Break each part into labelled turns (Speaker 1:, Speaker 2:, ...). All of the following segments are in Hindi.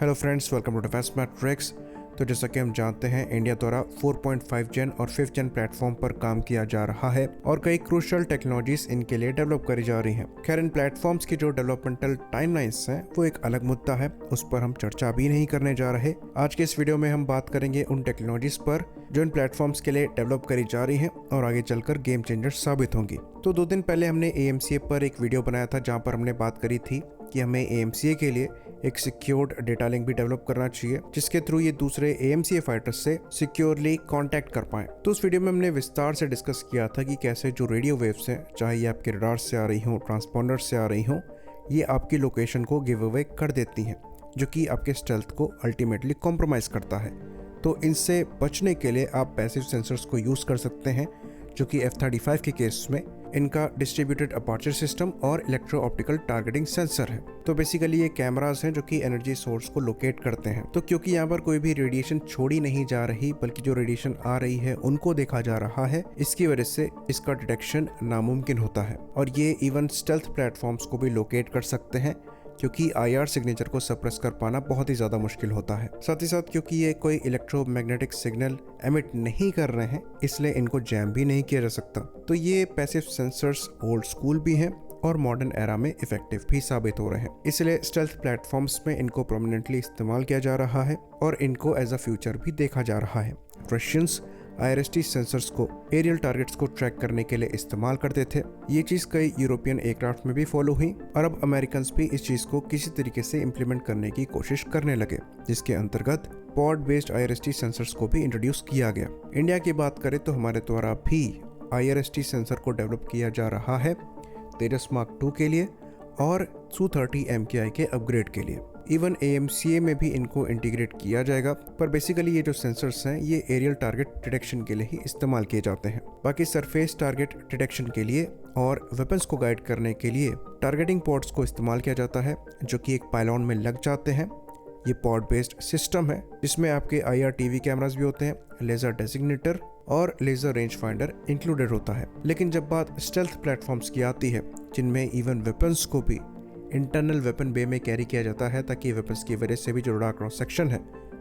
Speaker 1: Hello friends, welcome to defence matrix. तो जैसा कि हम जानते हैं, इंडिया द्वारा 4.5 जेन और 5th जेन प्लेटफॉर्म पर काम किया जा रहा है और कई क्रूशियल टेक्नोलॉजीज इनके लिए डेवलप करी जा रही हैं। खैर, इन प्लेटफॉर्म्स की जो डेवलपमेंटल टाइमलाइंस हैं वो एक अलग मुद्दा है, उस पर हम चर्चा भी नहीं करने जा रहे। आज के इस वीडियो में हम बात करेंगे उन टेक्नोलॉजीज पर जो इन प्लेटफॉर्म्स के लिए डेवलप करी जा रही हैं और आगे चलकर गेम चेंजर साबित होंगी। तो 2 दिन पहले हमने AMCA पर एक वीडियो बनाया था जहाँ पर हमने बात करी थी कि हमें AMCA के लिए एक सिक्योर्ड डेटा लिंक भी डेवलप करना चाहिए जिसके थ्रू ये दूसरे AMCA फाइटर्स से सिक्योरली कांटेक्ट कर पाएं। तो उस वीडियो में हमने विस्तार से डिस्कस किया था कि कैसे जो रेडियो वेव्स हैं, चाहे ये आपके रडार से आ रही हो, ट्रांसपॉन्डर से आ रही हो, ये आपकी लोकेशन को गिव अवे कर देती हैं, जो कि आपके स्टेल्थ को अल्टीमेटली कॉम्प्रोमाइज करता है। तो इनसे बचने के लिए आप पैसिव सेंसर्स को यूज़ कर सकते हैं, जो कि F-35 के केस में इनका डिस्ट्रीब्यूटेड अपर्चर सिस्टम और इलेक्ट्रो ऑप्टिकल टारगेटिंग सेंसर है। तो बेसिकली ये कैमरास हैं जो कि एनर्जी सोर्स को लोकेट करते हैं। तो क्योंकि यहाँ पर कोई भी रेडिएशन छोड़ी नहीं जा रही बल्कि जो रेडिएशन आ रही है उनको देखा जा रहा है, इसकी वजह से इसका डिटेक्शन नामुमकिन होता है। और ये इवन स्टेल्थ प्लेटफॉर्म्स को भी लोकेट कर सकते हैं, क्योंकि IR सिग्नेचर को सप्रेस कर पाना बहुत ही ज़्यादा मुश्किल होता है। साथ ही साथ क्योंकि ये कोई इलेक्ट्रोमैग्नेटिक सिग्नल एमिट नहीं कर रहे हैं, इसलिए इनको जैम भी नहीं किया जा सकता। तो ये पैसिव सेंसर्स ओल्ड स्कूल भी हैं और मॉडर्न एरा में इफेक्टिव भी साबित हो रहे हैं। इसलिए स्टेल्थ प्लेटफॉर्म्स में इनको प्रोमिनेंटली इस्तेमाल किया जा रहा है और इनको एज अ फ्यूचर भी देखा जा रहा है। रशियंस IRST सेंसर्स को एरियल टारगेट्स को ट्रैक करने के लिए इस्तेमाल करते थे। ये चीज़ कई यूरोपियन एयरक्राफ्ट में भी फॉलो हुई और अब अमेरिकन्स भी इस चीज़ को किसी तरीके से इम्प्लीमेंट करने की कोशिश करने लगे, जिसके अंतर्गत पॉड बेस्ड IRST सेंसर्स को भी इंट्रोड्यूस किया गया। इंडिया की बात करें तो हमारे द्वारा भी IRST सेंसर को डेवलप किया जा रहा है तेजस मार्क 2 के लिए और Su-30 MKI के अपग्रेड के लिए। इवन AMCA में भी इनको इंटीग्रेट किया जाएगा, पर बेसिकली ये जो सेंसर्स हैं ये एरियल टारगेट डिटेक्शन के लिए ही इस्तेमाल किए जाते हैं। बाकी सरफेस टारगेट डिटेक्शन के लिए और वेपन्स को गाइड करने के लिए टारगेटिंग पॉड्स को इस्तेमाल किया जाता है, जो कि एक पायलॉन में लग जाते हैं। ये पॉड बेस्ड सिस्टम है जिसमें आपके IR-TV कैमरास भी होते हैं, लेजर डेजिग्नेटर और लेजर रेंज फाइंडर इंक्लूडेड होता है। लेकिन जब बात स्टेल्थ प्लेटफॉर्म्स की आती है, जिनमें इवन वेपन्स को भी इंटरनल वेपन बे में कैरी किया जाता है ताकि वेपन्स की वजह से भी जो रडार क्रॉस सेक्शन है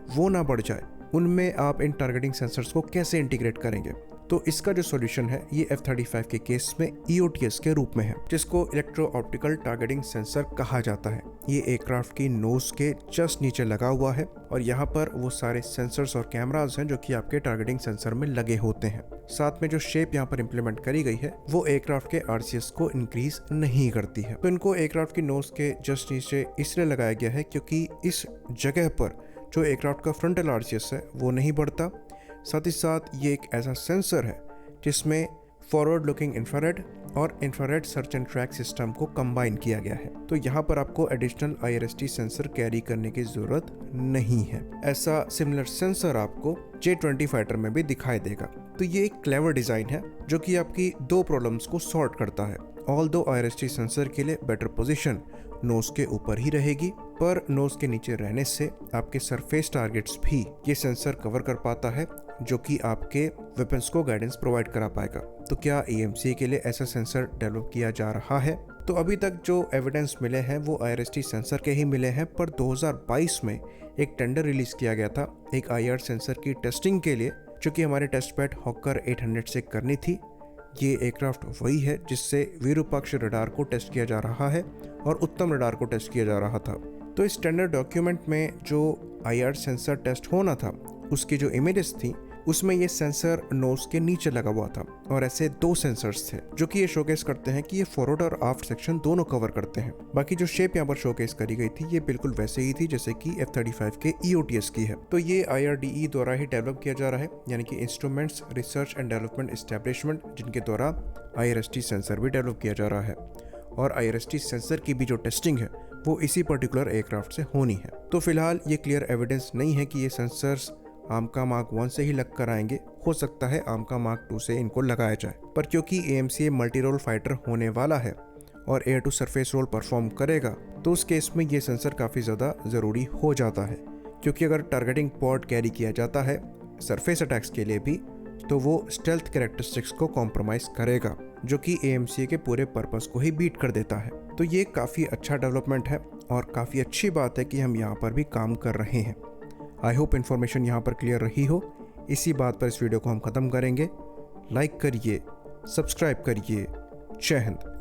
Speaker 1: वो ना बढ़ जाए, उनमें आप इन टारगेटिंग सेंसर्स को कैसे इंटीग्रेट करेंगे? तो इसका जो सॉल्यूशन है ये F-35 के केस में EOTS के रूप में है, जिसको इलेक्ट्रो ऑप्टिकल टारगेटिंग सेंसर कहा जाता है। ये एयरक्राफ्ट की नोज के जस्ट नीचे लगा हुआ है और यहाँ पर वो सारे सेंसर्स और कैमरास हैं जो कि आपके टारगेटिंग सेंसर में लगे होते हैं। साथ में जो शेप यहाँ पर इम्प्लीमेंट करी गई है वो एयरक्राफ्ट के RCS को इंक्रीज नहीं करती है। तो इनको एयरक्राफ्ट की नोज के जस्ट नीचे इसलिए लगाया गया है क्योंकि इस जगह पर जो एयरक्राफ्ट का फ्रंटल RCS है वो नहीं बढ़ता। साथ ही साथ ये एक ऐसा सेंसर है जिसमें फॉरवर्ड लुकिंग इंफ्रारेड और infrared search and track system को कंबाइन किया गया है। तो यहाँ पर आपको एडिशनल IRST सेंसर कैरी करने की जरूरत नहीं है। ऐसा सिमिलर सेंसर आपको J-20 फाइटर में भी दिखाई देगा। तो ये एक क्लेवर डिजाइन है जो कि आपकी 2 प्रॉब्लम्स को सॉर्ट करता है। ऑल्दो IRST सेंसर के लिए बेटर पोजीशन नोज के ऊपर ही रहेगी, पर नोज के नीचे रहने से आपके सरफेस टारगेट्स भी ये सेंसर कवर कर पाता है, जो कि आपके वेपन्स को गाइडेंस प्रोवाइड करा पाएगा। तो क्या AMCA के लिए ऐसा सेंसर डेवलप किया जा रहा है? तो अभी तक जो एविडेंस मिले हैं वो IRST सेंसर के ही मिले हैं, पर 2022 में एक टेंडर रिलीज किया गया था एक IR सेंसर की टेस्टिंग के लिए, जो कि हमारे टेस्ट पैड हॉकर 800 से करनी थी। ये एयरक्राफ्ट वही है जिससे विरूपाक्ष रडार को टेस्ट किया जा रहा है और उत्तम रडार को टेस्ट किया जा रहा था। तो इस टेंडर डॉक्यूमेंट में जो IR सेंसर टेस्ट होना था उसकी जो इमेजेस थी उसमें ये सेंसर नोज के नीचे लगा हुआ था और ऐसे 2 सेंसर्स थे जो कि ये शोकेस करते हैं कि ये फॉरवर्ड और आफ्ट सेक्शन दोनों कवर करते हैं। बाकी जो शेप यहाँ पर शोकेस करी गई थी ये बिल्कुल वैसे ही थी जैसे कि F-35 के EOTS की है। तो ये IRDE द्वारा ही डेवलप किया जा रहा है, यानी कि instruments research and development establishment, जिनके द्वारा IRST सेंसर भी डेवलप किया जा रहा है। और IRST सेंसर की भी जो टेस्टिंग है वो इसी पर्टिकुलर एयरक्राफ्ट से होनी है। तो फिलहाल ये क्लियर एविडेंस नहीं है कि ये सेंसर्स आमका मार्क 1 से ही लग कर आएंगे। हो सकता है आमका मार्क 2 से इनको लगाया जाए, पर क्योंकि AMCA मल्टी रोल फाइटर होने वाला है और air to surface role perform करेगा, तो उस केस में ये सेंसर काफ़ी ज़्यादा ज़रूरी हो जाता है। क्योंकि अगर टारगेटिंग पॉड कैरी किया जाता है सरफेस अटैक्स के लिए भी, तो वो स्टेल्थ कैरेक्टरिस्टिक्स को कॉम्प्रोमाइज़ करेगा। जो कि AMCA के पूरे पर्पस को ही बीट कर देता है। तो ये काफ़ी अच्छा डेवलपमेंट है और काफ़ी अच्छी बात है कि हम यहाँ पर भी काम कर रहे हैं। आई होप इन्फॉर्मेशन यहाँ पर क्लियर रही हो। इसी बात पर इस वीडियो को हम ख़त्म करेंगे। लाइक करिए, सब्सक्राइब करिए। जय हिंद।